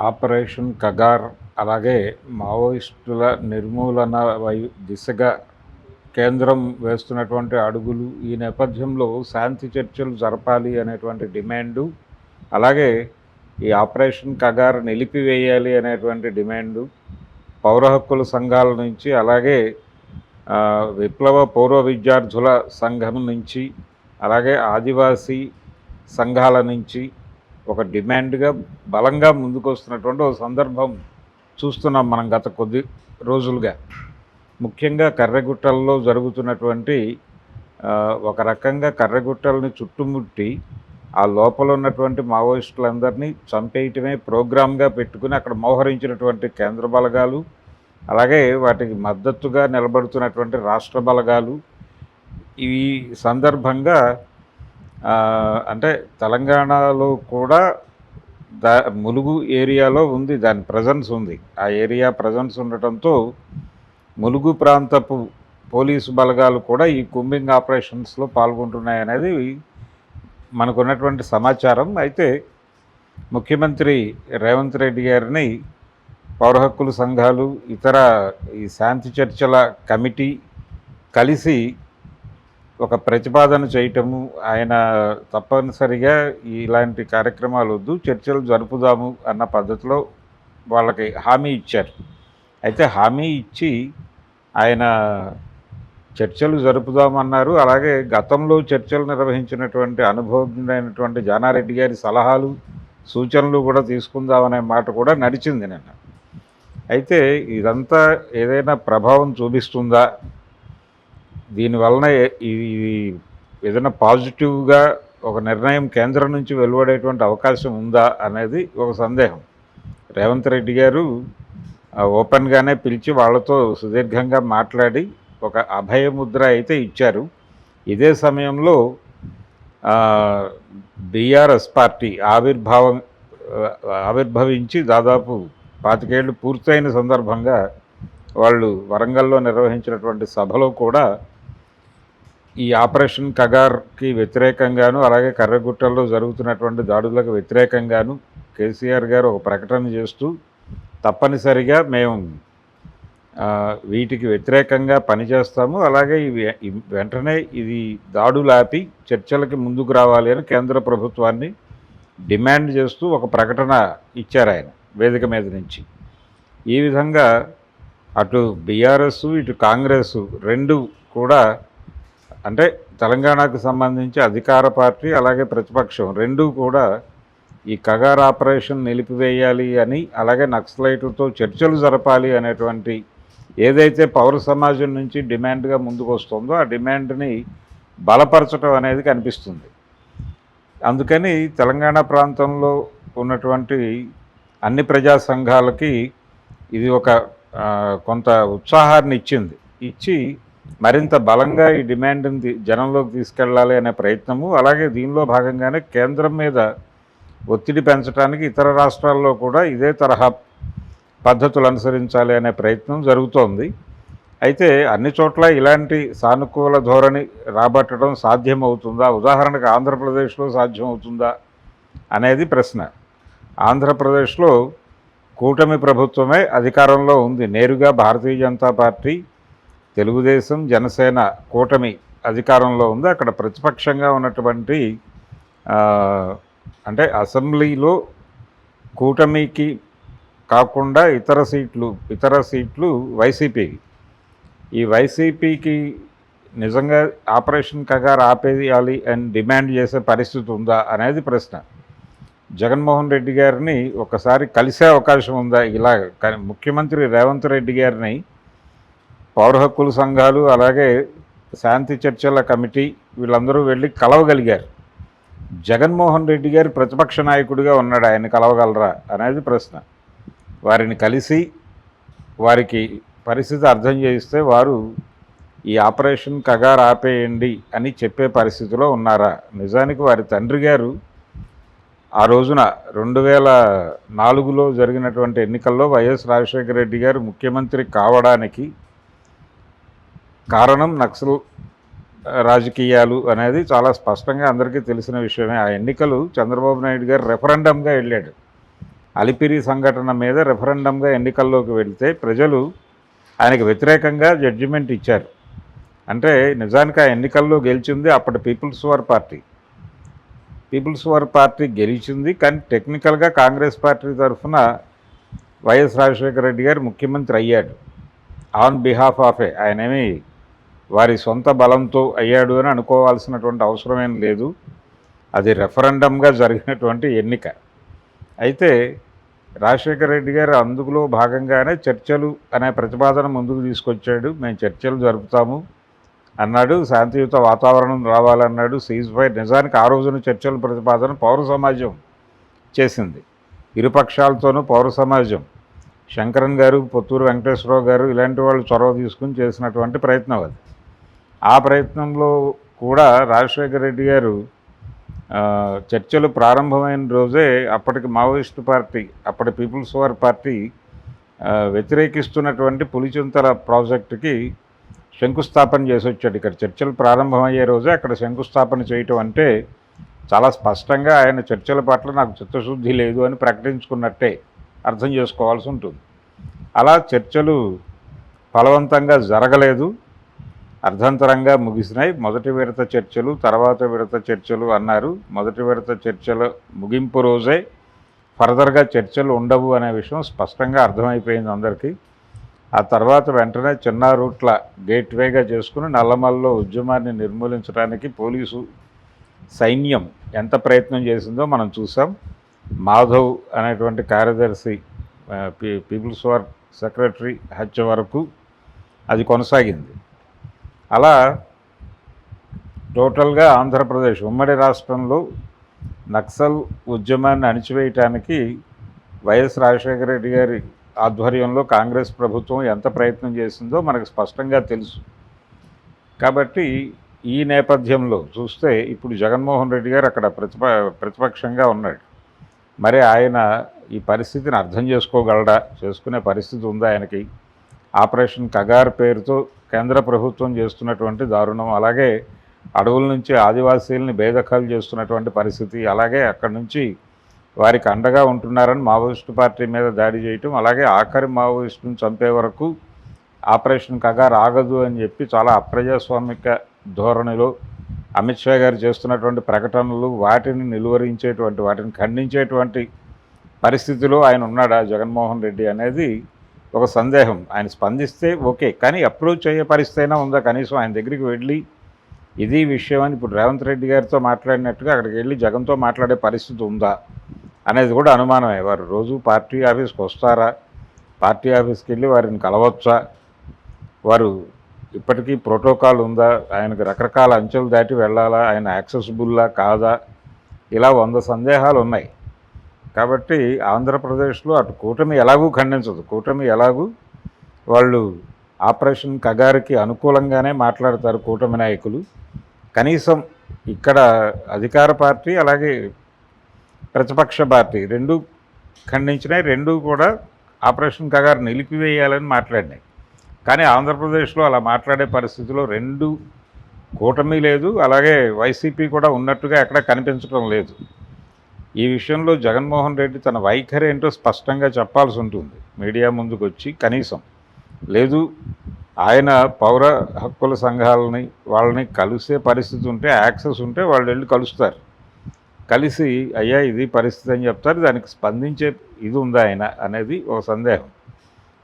Operation Kagar అలాగే మావోయిస్టుల నిర్మూలన దిశగా కేంద్రం వేస్తున్నటువంటి అడుగులు ఈ నేపథ్యంలో శాంతి చర్చలు జరపాలి అనేటువంటి డిమాండు, అలాగే ఈ ఆపరేషన్ కగార్ నిలిపివేయాలి అనేటువంటి డిమాండు పౌర హక్కుల సంఘాల నుంచి, అలాగే విప్లవ పౌర విద్యార్థుల సంఘం నుంచి, అలాగే ఆదివాసీ సంఘాల నుంచి ఒక డిమాండ్గా బలంగా ముందుకు వస్తున్నటువంటి ఒక సందర్భం చూస్తున్నాం మనం గత కొద్ది రోజులుగా. ముఖ్యంగా కర్రెగుట్టల్లో జరుగుతున్నటువంటి ఒక రకంగా కర్రెగుట్టల్ని చుట్టుముట్టి ఆ లోపల ఉన్నటువంటి మావోయిస్టులందరినీ చంపేయటమే ప్రోగ్రామ్గా పెట్టుకుని అక్కడ మోహరించినటువంటి కేంద్ర బలగాలు, అలాగే వాటికి మద్దతుగా నిలబడుతున్నటువంటి రాష్ట్ర బలగాలు. ఈ సందర్భంగా అంటే తెలంగాణలో కూడా ములుగు ఏరియాలో ఉంది, దాని ప్రజెన్స్ ఉంది. ఆ ఏరియా ప్రజెన్స్ ఉండటంతో ములుగు ప్రాంతపు పోలీసు బలగాలు కూడా ఈ కూంబింగ్ ఆపరేషన్స్లో పాల్గొంటున్నాయనేది మనకున్నటువంటి సమాచారం. అయితే ముఖ్యమంత్రి రేవంత్ రెడ్డి గారిని పౌర హక్కుల సంఘాలు, ఇతర ఈ శాంతి చర్చల కమిటీ కలిసి ఒక ప్రతిపాదన చేయటము, ఆయన తప్పనిసరిగా ఇలాంటి కార్యక్రమాలు వద్దు, చర్చలు జరుపుదాము అన్న పద్ధతిలో వాళ్ళకి హామీ ఇచ్చారు. అయితే హామీ ఇచ్చి ఆయన చర్చలు జరుపుదామన్నారు. అలాగే గతంలో చర్చలు నిర్వహించినటువంటి అనుభవజ్ఞుడైనటువంటి జానారెడ్డి గారి సలహాలు, సూచనలు కూడా తీసుకుందామనే మాట కూడా నడిచింది నిన్న. అయితే ఇదంతా ఏదైనా ప్రభావం చూపిస్తుందా, దీనివలన ఇది ఏదైనా పాజిటివ్గా ఒక నిర్ణయం కేంద్రం నుంచి వెలువడేటువంటి అవకాశం ఉందా అనేది ఒక సందేహం. రేవంత్ రెడ్డి గారు ఓపెన్గానే పిలిచి వాళ్ళతో సుదీర్ఘంగా మాట్లాడి ఒక అభయముద్ర అయితే ఇచ్చారు. ఇదే సమయంలో బీఆర్ఎస్ పార్టీ ఆవిర్భవించి దాదాపు 25 ఏళ్ళు పూర్తయిన సందర్భంగా వాళ్ళు వరంగల్లో నిర్వహించినటువంటి సభలో కూడా ఈ ఆపరేషన్ కగార్కి వ్యతిరేకంగాను, అలాగే కర్రెగుట్టల్లో జరుగుతున్నటువంటి దాడులకు వ్యతిరేకంగాను కేసీఆర్ గారు ఒక ప్రకటన చేస్తూ తప్పనిసరిగా మేము వీటికి వ్యతిరేకంగా పనిచేస్తాము, అలాగే వెంటనే ఇది దాడులాపి చర్చలకి ముందుకు రావాలి అని కేంద్ర ప్రభుత్వాన్ని డిమాండ్ చేస్తూ ఒక ప్రకటన ఇచ్చారు ఆయన వేదిక మీద నుంచి. ఈ విధంగా అటు బీఆర్ఎస్ ఇటు కాంగ్రెస్ రెండు కూడా, అంటే తెలంగాణకు సంబంధించి అధికార పార్టీ అలాగే ప్రతిపక్షం రెండూ కూడా ఈ కగార్ ఆపరేషన్ నిలిపివేయాలి అని, అలాగే నక్సలైట్లతో చర్చలు జరపాలి అనేటువంటి ఏదైతే పౌర సమాజం నుంచి డిమాండ్గా ముందుకు వస్తుందో ఆ డిమాండ్ని బలపరచడం అనేది కనిపిస్తుంది. అందుకని తెలంగాణ ప్రాంతంలో ఉన్నటువంటి అన్ని ప్రజా సంఘాలకి ఇది ఒక కొంత ఉత్సాహాన్ని ఇచ్చి మరింత బలంగా ఈ డిమాండ్ని జనంలోకి తీసుకెళ్ళాలి అనే ప్రయత్నము, అలాగే దీనిలో భాగంగానే కేంద్రం మీద ఒత్తిడి పెంచడానికి ఇతర రాష్ట్రాల్లో కూడా ఇదే తరహా పద్ధతులు అనుసరించాలి అనే ప్రయత్నం జరుగుతోంది. అయితే అన్ని చోట్ల ఇలాంటి సానుకూల ధోరణి రాబట్టడం సాధ్యమవుతుందా, ఉదాహరణకు ఆంధ్రప్రదేశ్లో సాధ్యమవుతుందా అనేది ప్రశ్న. ఆంధ్రప్రదేశ్లో కూటమి ప్రభుత్వమే అధికారంలో ఉంది. నేరుగా భారతీయ జనతా పార్టీ, తెలుగుదేశం, జనసేన కూటమి అధికారంలో ఉంది. అక్కడ ప్రతిపక్షంగా ఉన్నటువంటి అంటే అసెంబ్లీలో కూటమికి కాకుండా ఇతర సీట్లు వైసీపీకి. ఈ వైసీపీకి నిజంగా ఆపరేషన్ కగార్ ఆపేయాలి అని డిమాండ్ చేసే పరిస్థితి ఉందా అనేది ప్రశ్న. జగన్మోహన్ రెడ్డి గారిని ఒకసారి కలిసే అవకాశం ఉందా? ఇలా ముఖ్యమంత్రి రేవంత్ రెడ్డి గారిని పౌర హక్కుల సంఘాలు, అలాగే శాంతి చర్చల కమిటీ వీళ్ళందరూ వెళ్ళి కలవగలిగారు. జగన్మోహన్ రెడ్డి గారు ప్రతిపక్ష నాయకుడిగా ఉన్నాడు, ఆయన కలవగలరా అనేది ప్రశ్న. వారిని కలిసి వారికి పరిస్థితి అర్థం చేయిస్తే వారు ఈ ఆపరేషన్ కగార్ ఆపేయండి అని చెప్పే పరిస్థితిలో ఉన్నారా? నిజానికి వారి తండ్రి గారు ఆ రోజున 2004లో జరిగినటువంటి ఎన్నికల్లో వైఎస్ రాజశేఖర రెడ్డి గారు ముఖ్యమంత్రి కావడానికి కారణం నక్సల్ రాజకీయాలు అనేది చాలా స్పష్టంగా అందరికీ తెలిసిన విషయమే. ఆ ఎన్నికలు చంద్రబాబు నాయుడు గారు రెఫరెండంగా వెళ్ళాడు. అలిపిరి సంఘటన మీద రెఫరెండంగా ఎన్నికల్లోకి వెళితే ప్రజలు ఆయనకు వ్యతిరేకంగా జడ్జిమెంట్ ఇచ్చారు. అంటే నిజానికి ఆ ఎన్నికల్లో గెలిచింది అప్పటి పీపుల్స్ వార్ పార్టీ గెలిచింది. కానీ టెక్నికల్గా కాంగ్రెస్ పార్టీ తరఫున వైఎస్ రాజశేఖర రెడ్డి గారు ముఖ్యమంత్రి అయ్యాడు. ఆన్ బిహాఫ్ ఆఫ్ ఆయనేమి వారి సొంత బలంతో అయ్యాడు అని అనుకోవాల్సినటువంటి అవసరమేం లేదు. అది రెఫరెండంగా జరిగినటువంటి ఎన్నిక. అయితే రాజశేఖర రెడ్డి గారు అందులో భాగంగానే చర్చలు అనే ప్రతిపాదన ముందుకు తీసుకొచ్చాడు. మేము చర్చలు జరుపుతాము అన్నాడు, శాంతియుత వాతావరణం రావాలన్నాడు, సీజ్ ఫైర్. నిజానికి ఆ రోజున చర్చల ప్రతిపాదన పౌర సమాజం చేసింది, ఇరుపక్షాలతోనూ పౌర సమాజం, శంకరన్ గారు, పొత్తూరు వెంకటేశ్వరరావు గారు ఇలాంటి వాళ్ళు చొరవ తీసుకుని చేసినటువంటి ప్రయత్నం అది. ఆ ప్రయత్నంలో కూడా రాజశేఖర రెడ్డి గారు చర్చలు ప్రారంభమైన రోజే అప్పటికి మావోయిస్టు పార్టీ, అప్పటి పీపుల్స్ వార్ పార్టీ వ్యతిరేకిస్తున్నటువంటి పులిచింతల ప్రాజెక్టుకి శంకుస్థాపన చేసి వచ్చాడు. ఇక్కడ చర్చలు ప్రారంభమయ్యే రోజే అక్కడ శంకుస్థాపన చేయటం అంటే చాలా స్పష్టంగా ఆయన చర్చల పట్ల నాకు చిత్తశుద్ధి లేదు అని ప్రకటించుకున్నట్టే అర్థం చేసుకోవాల్సి ఉంటుంది. అలా చర్చలు ఫలవంతంగా జరగలేదు, అర్ధంతరంగా ముగిసినాయి. మొదటి విడత చర్చలు, తర్వాత విడత చర్చలు అన్నారు. మొదటి విడత చర్చల ముగింపు రోజే ఫర్దర్గా చర్చలు ఉండవు అనే విషయం స్పష్టంగా అర్థమైపోయింది అందరికీ. ఆ తర్వాత వెంటనే చిన్నారూట్ల గేట్వేగా చేసుకుని నల్లమల్లో ఉద్యమాన్ని నిర్మూలించడానికి పోలీసు సైన్యం ఎంత ప్రయత్నం చేసిందో మనం చూసాం. మాధవ్ అనేటువంటి కార్యదర్శి పీపుల్స్ వార్ సెక్రటరీ హత్య వరకు అది కొనసాగింది. అలా టోటల్గా ఆంధ్రప్రదేశ్ ఉమ్మడి రాష్ట్రంలో నక్సల్ ఉద్యమాన్ని అణిచివేయటానికి వైఎస్ రాజశేఖర రెడ్డి గారి ఆధ్వర్యంలో కాంగ్రెస్ ప్రభుత్వం ఎంత ప్రయత్నం చేసిందో మనకు స్పష్టంగా తెలుసు. కాబట్టి ఈ నేపథ్యంలో చూస్తే ఇప్పుడు జగన్మోహన్ రెడ్డి గారు అక్కడ ప్రతిపక్షంగా ఉన్నాడు. మరి ఆయన ఈ పరిస్థితిని అర్థం చేసుకోగలడా? చేసుకునే పరిస్థితి ఉందా ఆయనకి? ఆపరేషన్ కగార్ పేరుతో కేంద్ర ప్రభుత్వం చేస్తున్నటువంటి దారుణం, అలాగే అడవుల నుంచి ఆదివాసీలని బేదఖాలు చేస్తున్నటువంటి పరిస్థితి, అలాగే అక్కడి నుంచి వారికి అండగా ఉంటున్నారని మావోయిస్టు పార్టీ మీద దాడి చేయటం, అలాగే ఆఖరి మావోయిస్టును చంపే వరకు ఆపరేషన్ కగార్ ఆగదు అని చెప్పి చాలా అప్రజాస్వామిక ధోరణిలో అమిత్ షా గారు చేస్తున్నటువంటి ప్రకటనలు, వాటిని నిలువరించేటువంటి, వాటిని ఖండించేటువంటి పరిస్థితిలో ఆయన ఉన్నాడా జగన్మోహన్ రెడ్డి అనేది ఒక సందేహం. ఆయన స్పందిస్తే ఓకే, కానీ అప్రోచ్ అయ్యే పరిస్థితి అయినా ఉందా? కనీసం ఆయన దగ్గరికి వెళ్ళి ఇది విషయం అని ఇప్పుడు రేవంత్ రెడ్డి గారితో మాట్లాడినట్టుగా అక్కడికి వెళ్ళి జగన్తో మాట్లాడే పరిస్థితి ఉందా అనేది కూడా అనుమానమే. వారు రోజు పార్టీ ఆఫీస్కి వస్తారా? పార్టీ ఆఫీస్కి వెళ్ళి వారిని కలవచ్చా? వారు ఇప్పటికీ ప్రోటోకాల్ ఉందా? ఆయనకు రకరకాల అంచెలు దాటి వెళ్ళాలా? ఆయన యాక్సెసిబుల్లా కాదా? ఇలా 100 సందేహాలు ఉన్నాయి. కాబట్టి ఆంధ్రప్రదేశ్లో అటు కూటమి ఎలాగూ ఖండించదు. కూటమి ఎలాగూ వాళ్ళు ఆపరేషన్ కగారికి అనుకూలంగానే మాట్లాడతారు కూటమి నాయకులు. కనీసం ఇక్కడ అధికార పార్టీ అలాగే ప్రతిపక్ష పార్టీ రెండూ ఖండించినాయి, రెండూ కూడా ఆపరేషన్ కగారు నిలిపివేయాలని మాట్లాడినాయి. కానీ ఆంధ్రప్రదేశ్లో అలా మాట్లాడే పరిస్థితిలో రెండు కూటమి లేదు, అలాగే వైసీపీ కూడా ఉన్నట్టుగా ఎక్కడ కనిపించడం లేదు. ఈ విషయంలో జగన్మోహన్ రెడ్డి తన వైఖరి ఏంటో స్పష్టంగా చెప్పాల్సి ఉంటుంది మీడియా ముందుకు వచ్చి. కనీసం లేదు, ఆయన పౌర హక్కుల సంఘాలని వాళ్ళని కలిసే పరిస్థితి ఉంటే, యాక్సెస్ ఉంటే వాళ్ళు వెళ్ళి కలుస్తారు, కలిసి అయ్యా ఇది పరిస్థితి అని చెప్తారు. దానికి స్పందించే ఇది ఉందా ఆయన అనేది ఒక సందేహం.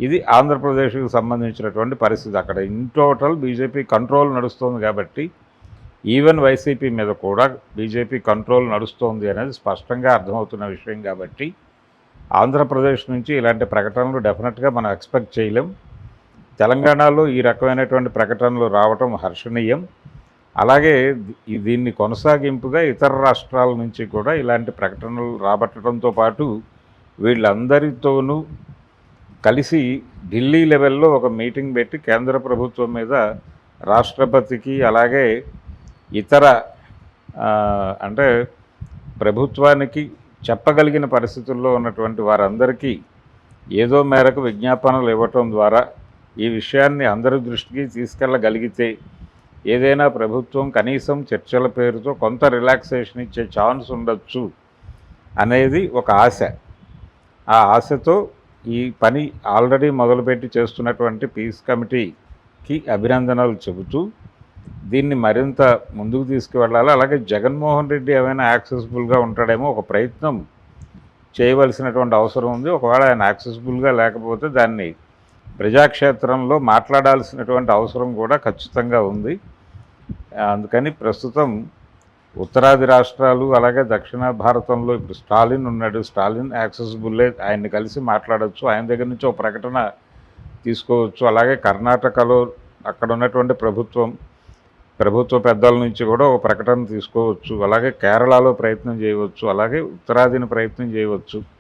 ఇది ఆంధ్రప్రదేశ్కి సంబంధించినటువంటి పరిస్థితి. అక్కడ ఇన్ టోటల్ బీజేపీ కంట్రోల్ నడుస్తుంది కాబట్టి, ఈవెన్ వైసీపీ మీద కూడా బీజేపీ కంట్రోల్ నడుస్తోంది అనేది స్పష్టంగా అర్థమవుతున్న విషయం. కాబట్టి ఆంధ్రప్రదేశ్ నుంచి ఇలాంటి ప్రకటనలు డెఫినెట్గా మనం ఎక్స్పెక్ట్ చేయలేం. తెలంగాణలో ఈ రకమైనటువంటి ప్రకటనలు రావటం హర్షణీయం. అలాగే దీన్ని కొనసాగింపుగా ఇతర రాష్ట్రాల నుంచి కూడా ఇలాంటి ప్రకటనలు రాబట్టడంతో పాటు వీళ్ళందరితోనూ కలిసి ఢిల్లీ లెవెల్లో ఒక మీటింగ్ పెట్టి కేంద్ర ప్రభుత్వం మీద రాష్ట్రపతికి అలాగే ఇతర అంటే ప్రభుత్వానికి చెప్పగలిగిన పరిస్థితుల్లో ఉన్నటువంటి వారందరికీ ఏదో మేరకు విజ్ఞాపనలు ఇవ్వటం ద్వారా ఈ విషయాన్ని అందరి దృష్టికి తీసుకెళ్ళగలిగితే ఏదైనా ప్రభుత్వం కనీసం చర్చల పేరుతో కొంత రిలాక్సేషన్ ఇచ్చే ఛాన్స్ ఉండొచ్చు అనేది ఒక ఆశ. ఆ ఆశతో ఈ పని ఆల్రెడీ మొదలుపెట్టి చేస్తున్నటువంటి పీస్ కమిటీకి అభినందనలు చెబుతూ దీన్ని మరింత ముందుకు తీసుకువెళ్ళాలి. అలాగే జగన్మోహన్ రెడ్డి ఏమైనా యాక్సెసిబుల్గా ఉంటాడేమో ఒక ప్రయత్నం చేయవలసినటువంటి అవసరం ఉంది. ఒకవేళ ఆయన యాక్సెసిబుల్గా లేకపోతే దాన్ని ప్రజాక్షేత్రంలో మాట్లాడాల్సినటువంటి అవసరం కూడా ఖచ్చితంగా ఉంది. అందుకని ప్రస్తుతం ఉత్తరాది రాష్ట్రాలు అలాగే దక్షిణ భారతంలో ఇప్పుడు స్టాలిన్ ఉన్నాడు. స్టాలిన్ యాక్సెసిబుల్లే, ఆయన్ని కలిసి మాట్లాడవచ్చు, ఆయన దగ్గర నుంచి ఒక ప్రకటన తీసుకోవచ్చు. అలాగే కర్ణాటకలో అక్కడ ఉన్నటువంటి ప్రభుత్వ పెద్దల నుంచి కూడా ఒక ప్రకటన తీసుకోవచ్చు. అలాగే కేరళలో ప్రయత్నం చేయవచ్చు, అలాగే ఉత్తరాదిని ప్రయత్నం చేయవచ్చు.